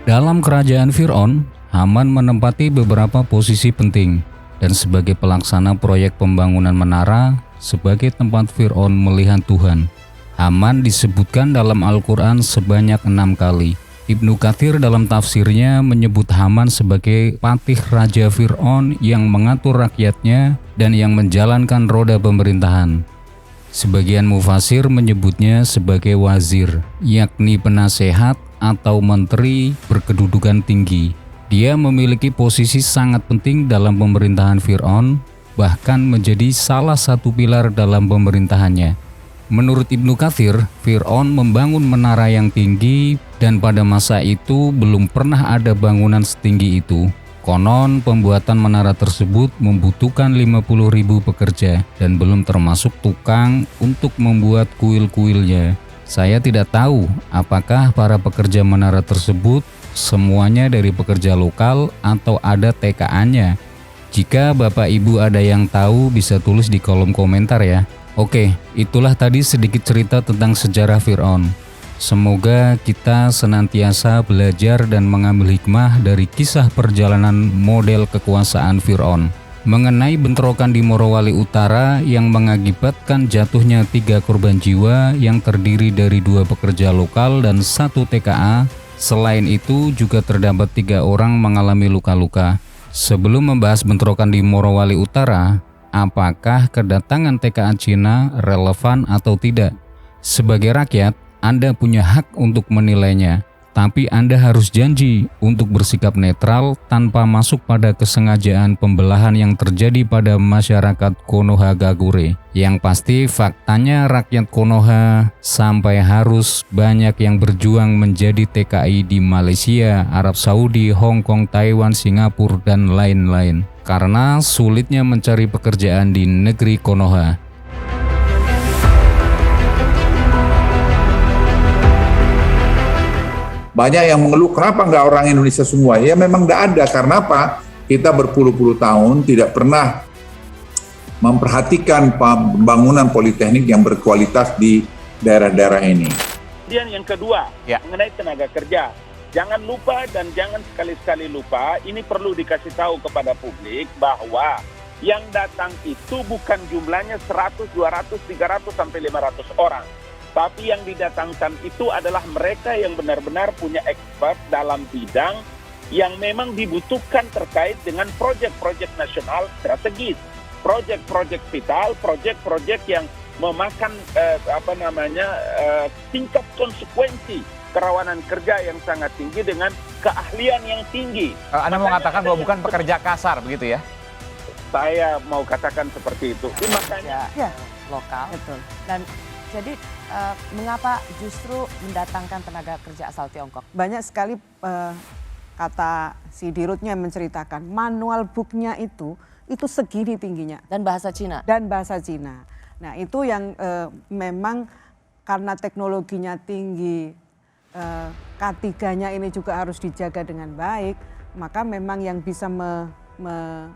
Dalam kerajaan Fir'aun, Haman menempati beberapa posisi penting, dan sebagai pelaksana proyek pembangunan menara, sebagai tempat Fir'aun melihat Tuhan. Haman disebutkan dalam Al-Quran sebanyak 6 kali. Ibnu Katsir dalam tafsirnya menyebut Haman sebagai patih Raja Fir'aun yang mengatur rakyatnya dan yang menjalankan roda pemerintahan. Sebagian mufasir menyebutnya sebagai wazir, yakni penasehat atau menteri berkedudukan tinggi. Dia memiliki posisi sangat penting dalam pemerintahan Fir'aun, bahkan menjadi salah satu pilar dalam pemerintahannya. Menurut Ibnu Katsir, Fir'aun membangun menara yang tinggi dan pada masa itu belum pernah ada bangunan setinggi itu. Konon pembuatan menara tersebut membutuhkan 50.000 pekerja dan belum termasuk tukang untuk membuat kuil-kuilnya. Saya tidak tahu apakah para pekerja menara tersebut semuanya dari pekerja lokal atau ada TKA-nya. Jika Bapak Ibu ada yang tahu bisa tulis di kolom komentar ya. Oke, itulah tadi sedikit cerita tentang sejarah Fir'aun. Semoga kita senantiasa belajar dan mengambil hikmah dari kisah perjalanan model kekuasaan Fir'aun. Mengenai bentrokan di Morowali Utara yang mengakibatkan jatuhnya 3 korban jiwa yang terdiri dari 2 pekerja lokal dan 1 TKA. Selain itu juga terdapat 3 orang mengalami luka-luka. Sebelum membahas bentrokan di Morowali Utara, apakah kedatangan TKA Cina relevan atau tidak? Sebagai rakyat, Anda punya hak untuk menilainya. Tapi Anda harus janji untuk bersikap netral tanpa masuk pada kesengajaan pembelahan yang terjadi pada masyarakat Konoha Gakure. Yang pasti faktanya rakyat Konoha sampai harus banyak yang berjuang menjadi TKI di Malaysia, Arab Saudi, Hong Kong, Taiwan, Singapura, dan lain-lain. Karena sulitnya mencari pekerjaan di negeri Konoha. Banyak yang mengeluh, kenapa nggak orang Indonesia semua? Ya memang nggak ada, karena apa? Kita berpuluh-puluh tahun tidak pernah memperhatikan pembangunan politeknik yang berkualitas di daerah-daerah ini. Kemudian yang kedua, mengenai tenaga kerja. Jangan lupa dan jangan sekali-sekali lupa, ini perlu dikasih tahu kepada publik bahwa yang datang itu bukan jumlahnya 100, 200, 300, sampai 500 orang. Tapi yang didatangkan itu adalah mereka yang benar-benar punya expert dalam bidang yang memang dibutuhkan terkait dengan proyek-proyek nasional strategis, proyek-proyek vital, proyek-proyek yang memakan tingkat konsekuensi kerawanan kerja yang sangat tinggi dengan keahlian yang tinggi. Anda mau mengatakan bahwa bukan pekerja kasar begitu ya? Saya mau katakan seperti itu. Makanya lokal. Betul. Dan jadi mengapa justru mendatangkan tenaga kerja asal Tiongkok? Banyak sekali kata si Dirutnya menceritakan manual booknya itu segini tingginya. Dan bahasa Cina. Dan bahasa Cina. Nah itu yang memang karena teknologinya tinggi, K3-nya ini juga harus dijaga dengan baik, maka memang yang bisa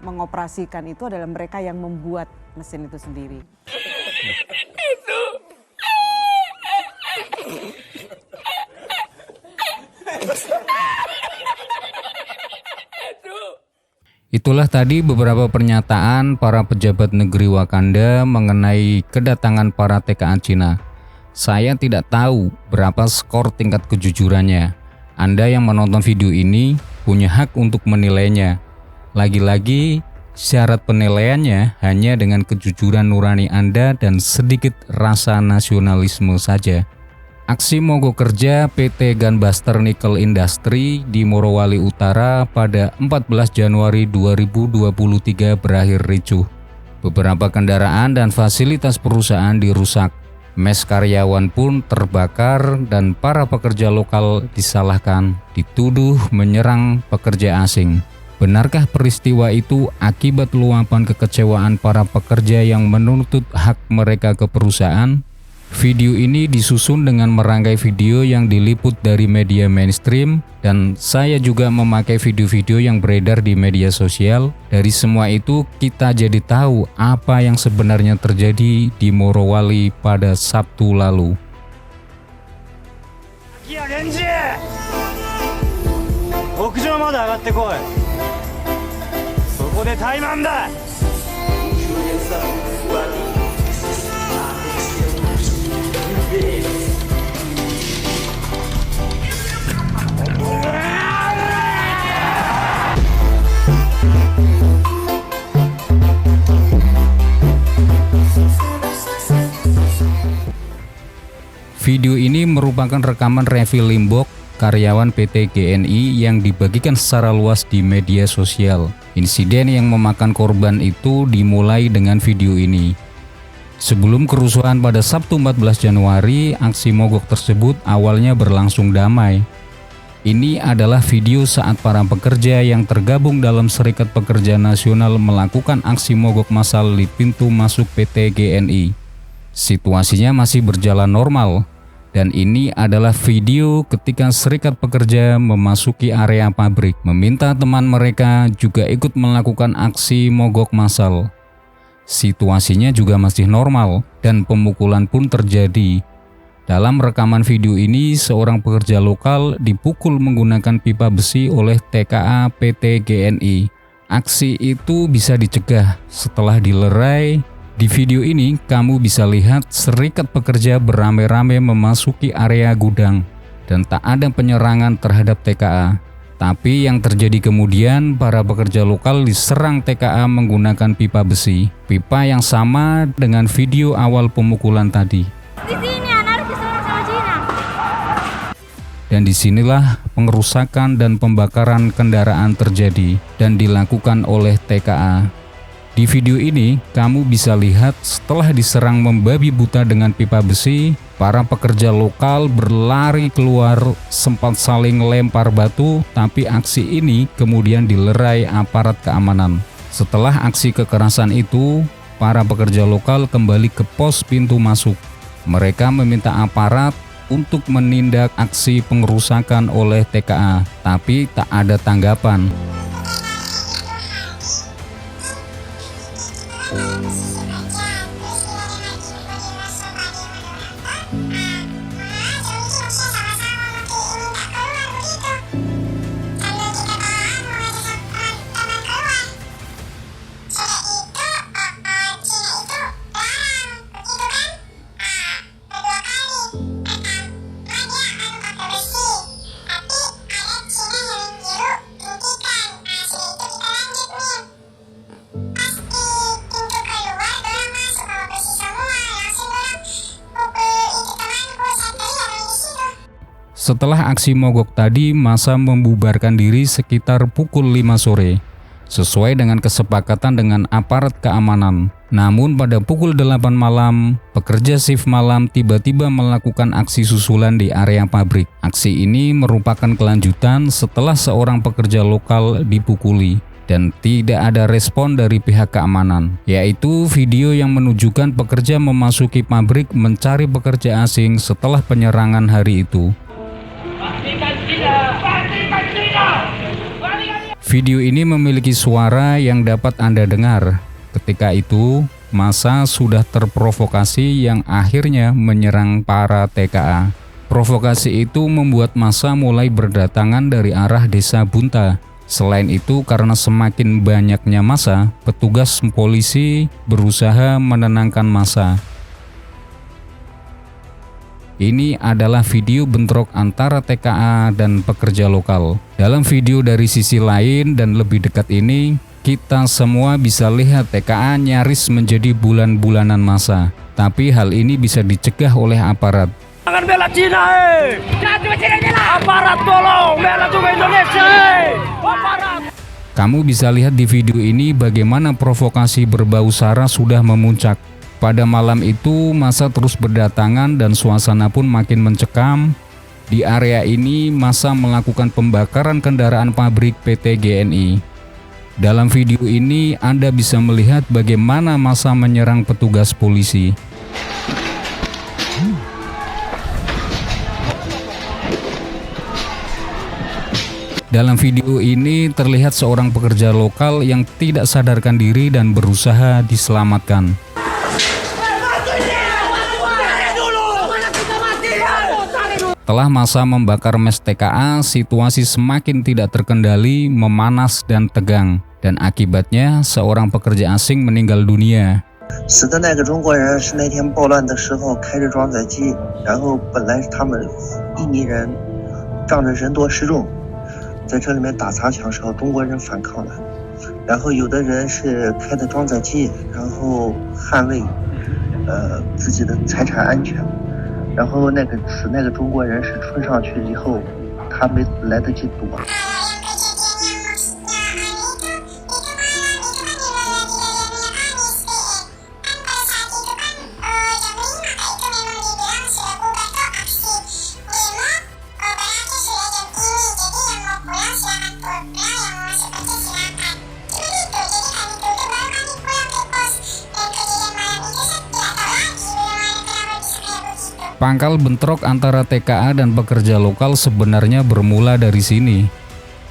mengoperasikan itu adalah mereka yang membuat mesin itu sendiri. Itulah tadi beberapa pernyataan para pejabat negeri Wakanda mengenai kedatangan para TKA Cina. Saya tidak tahu berapa skor tingkat kejujurannya. Anda yang menonton video ini punya hak untuk menilainya. Lagi-lagi, syarat penilaiannya hanya dengan kejujuran nurani Anda dan sedikit rasa nasionalisme saja. Aksi mogok kerja PT Gunbuster Nickel Industry di Morowali Utara pada 14 Januari 2023 berakhir ricuh. Beberapa kendaraan dan fasilitas perusahaan dirusak. Mes karyawan pun terbakar dan para pekerja lokal disalahkan, dituduh menyerang pekerja asing. Benarkah peristiwa itu akibat luapan kekecewaan para pekerja yang menuntut hak mereka ke perusahaan? Video ini disusun dengan merangkai video yang diliput dari media mainstream dan saya juga memakai video-video yang beredar di media sosial. Dari semua itu kita jadi tahu apa yang sebenarnya terjadi di Morowali pada Sabtu lalu. Video ini merupakan rekaman Revi Limbok, karyawan PT GNI yang dibagikan secara luas di media sosial. Insiden yang memakan korban itu dimulai dengan video ini. Sebelum kerusuhan pada Sabtu 14 Januari, aksi mogok tersebut awalnya berlangsung damai. Ini adalah video saat para pekerja yang tergabung dalam Serikat Pekerja Nasional melakukan aksi mogok massal di pintu masuk PT GNI. Situasinya masih berjalan normal. Dan ini adalah video ketika Serikat Pekerja memasuki area pabrik, meminta teman mereka juga ikut melakukan aksi mogok massal. Situasinya juga masih normal dan pemukulan pun terjadi. Dalam rekaman video ini, seorang pekerja lokal dipukul menggunakan pipa besi oleh TKA PT GNI. Aksi itu bisa dicegah setelah dilerai. Di video ini, kamu bisa lihat Serikat Pekerja beramai-ramai memasuki area gudang dan tak ada penyerangan terhadap TKA. Tapi yang terjadi kemudian, para pekerja lokal diserang TKA menggunakan pipa besi. Pipa yang sama dengan video awal pemukulan tadi. Dan disinilah pengerusakan dan pembakaran kendaraan terjadi dan dilakukan oleh TKA. Di video ini, kamu bisa lihat setelah diserang membabi buta dengan pipa besi, para pekerja lokal berlari keluar sempat saling lempar batu, tapi aksi ini kemudian dilerai aparat keamanan. Setelah aksi kekerasan itu, para pekerja lokal kembali ke pos pintu masuk. Mereka meminta aparat untuk menindak aksi pengerusakan oleh TKA, tapi tak ada tanggapan. Setelah aksi mogok tadi, massa membubarkan diri sekitar pukul 5 sore, sesuai dengan kesepakatan dengan aparat keamanan. Namun pada pukul 8 malam, pekerja shift malam tiba-tiba melakukan aksi susulan di area pabrik. Aksi ini merupakan kelanjutan setelah seorang pekerja lokal dipukuli dan tidak ada respon dari pihak keamanan, yaitu video yang menunjukkan pekerja memasuki pabrik mencari pekerja asing setelah penyerangan hari itu. Video ini memiliki suara yang dapat Anda dengar. Ketika itu, massa sudah terprovokasi yang akhirnya menyerang para TKA. Provokasi itu membuat massa mulai berdatangan dari arah Desa Bunta. Selain itu, karena semakin banyaknya massa, petugas polisi berusaha menenangkan massa. Ini adalah video bentrok antara TKA dan pekerja lokal. Dalam video dari sisi lain dan lebih dekat ini, kita semua bisa lihat TKA nyaris menjadi bulan-bulanan massa. Tapi hal ini bisa dicegah oleh aparat. Jangan bela Cina, Jangan cuma Cina bela. Aparat tolong, bela juga Indonesia, Aparat. Kamu bisa lihat di video ini bagaimana provokasi berbau sara sudah memuncak. Pada malam itu, massa terus berdatangan dan suasana pun makin mencekam. Di area ini, massa melakukan pembakaran kendaraan pabrik PT GNI. Dalam video ini, Anda bisa melihat bagaimana massa menyerang petugas polisi. Dalam video ini terlihat seorang pekerja lokal yang tidak sadarkan diri dan berusaha diselamatkan. Setelah masa membakar mes TKA, situasi semakin tidak terkendali, memanas dan tegang. Dan akibatnya seorang pekerja asing meninggal dunia. 死的那个中国人是那天暴乱的时候开着装载机，然后本来他们印尼人仗着人多势众，在这里面打砸抢时候，中国人反抗了，然后有的人是开的装载机，然后捍卫自己的财产安全，然后那个中国人是冲上去以后，他没来得及躲。 Pangkal bentrok antara TKA dan pekerja lokal sebenarnya bermula dari sini.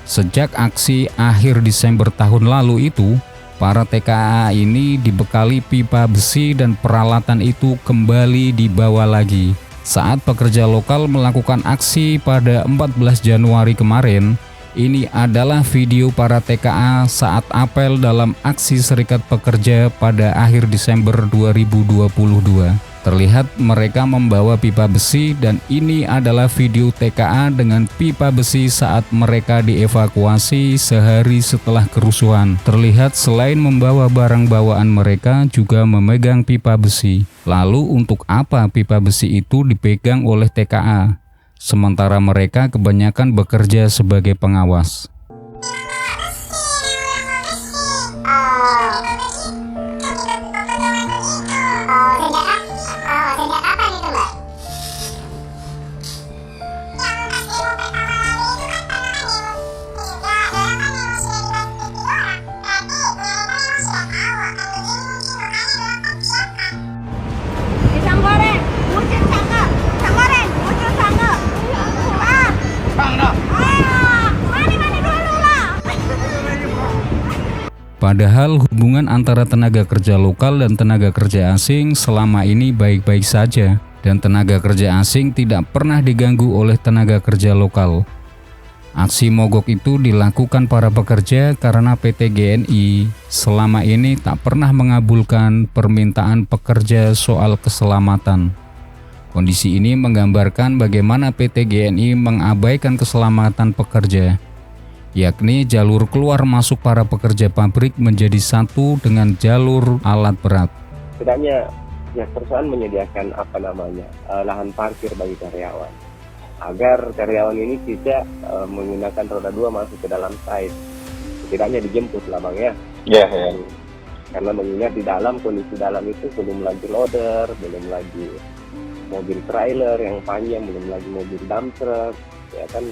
Sejak aksi akhir Desember tahun lalu itu, para TKA ini dibekali pipa besi dan peralatan itu kembali dibawa lagi. Saat pekerja lokal melakukan aksi pada 14 Januari kemarin, ini adalah video para TKA saat apel dalam aksi Serikat Pekerja pada akhir Desember 2022. Terlihat mereka membawa pipa besi dan ini adalah video TKA dengan pipa besi saat mereka dievakuasi sehari setelah kerusuhan. Terlihat selain membawa barang bawaan mereka juga memegang pipa besi. Lalu untuk apa pipa besi itu dipegang oleh TKA? Sementara mereka kebanyakan bekerja sebagai pengawas. Padahal hubungan antara tenaga kerja lokal dan tenaga kerja asing selama ini baik-baik saja dan tenaga kerja asing tidak pernah diganggu oleh tenaga kerja lokal. Aksi mogok itu dilakukan para pekerja karena PT GNI selama ini tak pernah mengabulkan permintaan pekerja soal keselamatan. Kondisi ini menggambarkan bagaimana PT GNI mengabaikan keselamatan pekerja, yakni jalur keluar masuk para pekerja pabrik menjadi satu dengan jalur alat berat. Setidaknya ya perusahaan menyediakan lahan parkir bagi karyawan agar karyawan ini tidak menggunakan roda 2 masuk ke dalam site. Setidaknya dijemput lah bang ya. Karena mengingat di dalam kondisi dalam itu belum lagi loader, belum lagi mobil trailer yang panjang, belum lagi mobil dump truck, ya kan.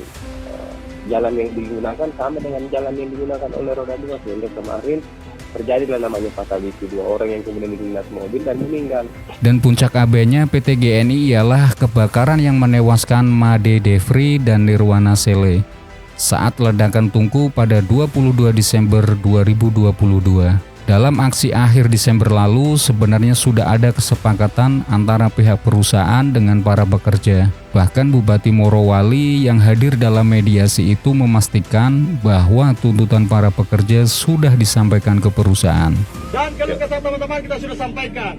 Jalan yang digunakan sama dengan jalan yang digunakan oleh roda 2 sehingga kemarin terjadilah namanya fatality 2 orang yang kemudian dilindas mobil dan meninggal. Dan puncak AB-nya PT GNI ialah kebakaran yang menewaskan Made Devri dan Nirwana Sele saat ledakan tungku pada 22 Desember 2022. Dalam aksi akhir Desember lalu sebenarnya sudah ada kesepakatan antara pihak perusahaan dengan para pekerja. Bahkan Bupati Morowali yang hadir dalam mediasi itu memastikan bahwa tuntutan para pekerja sudah disampaikan ke perusahaan. Dan kalau kesal teman-teman kita sudah sampaikan.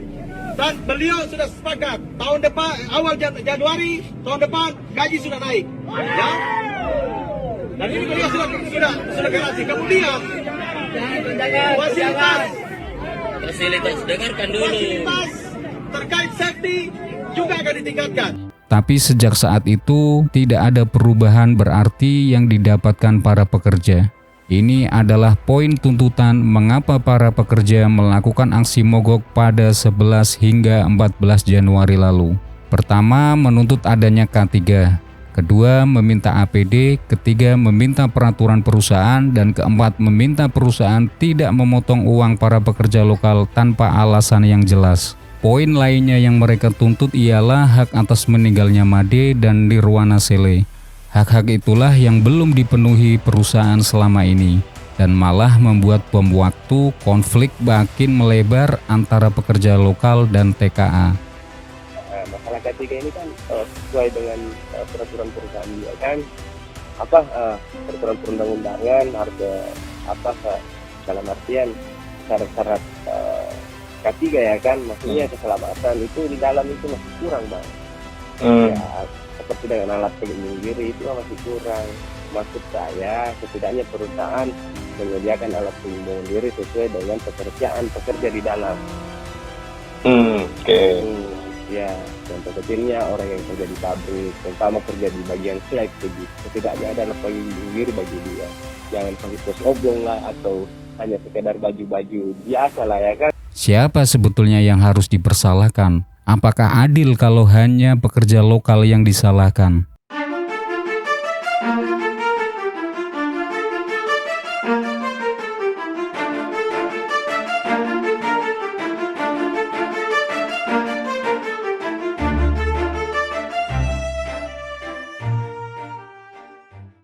Dan beliau sudah sepakat tahun depan awal Januari tahun depan gaji sudah naik. Ya. Dan ini beliau sudah garansi. Kemudian fasilitas dengarkan dulu. Fasilitas terkait safety juga akan ditingkatkan. Tapi sejak saat itu tidak ada perubahan berarti yang didapatkan para pekerja. Ini adalah poin tuntutan mengapa para pekerja melakukan aksi mogok pada 11 hingga 14 Januari lalu. Pertama, menuntut adanya K3. Kedua, meminta APD, ketiga, meminta peraturan perusahaan, dan keempat, meminta perusahaan tidak memotong uang para pekerja lokal tanpa alasan yang jelas. Poin lainnya yang mereka tuntut ialah hak atas meninggalnya Made dan Nirwana Sele. Hak-hak itulah yang belum dipenuhi perusahaan selama ini dan malah membuat bom waktu konflik makin melebar antara pekerja lokal dan TKA. Masalah ketiga ini kan sesuai dengan peraturan perusahaan juga kan, peraturan perundang-undangan harus dalam artian syarat-syarat K3 ya kan, maksudnya keselamatan itu di dalam itu masih kurang bang. Ya, seperti dengan alat pelindung diri itu masih kurang. Maksud saya setidaknya perusahaan menyediakan alat pelindung diri sesuai dengan pekerja di dalam. Ya, contoh kecilnya orang yang kerja di pabrik, terutama kerja di bagian slack, setidaknya ada alat pelindung diri bagi dia. Jangan pakai tos oblong lah atau hanya sekedar baju-baju biasa lah ya kan. Siapa sebetulnya yang harus dipersalahkan? Apakah adil kalau hanya pekerja lokal yang disalahkan?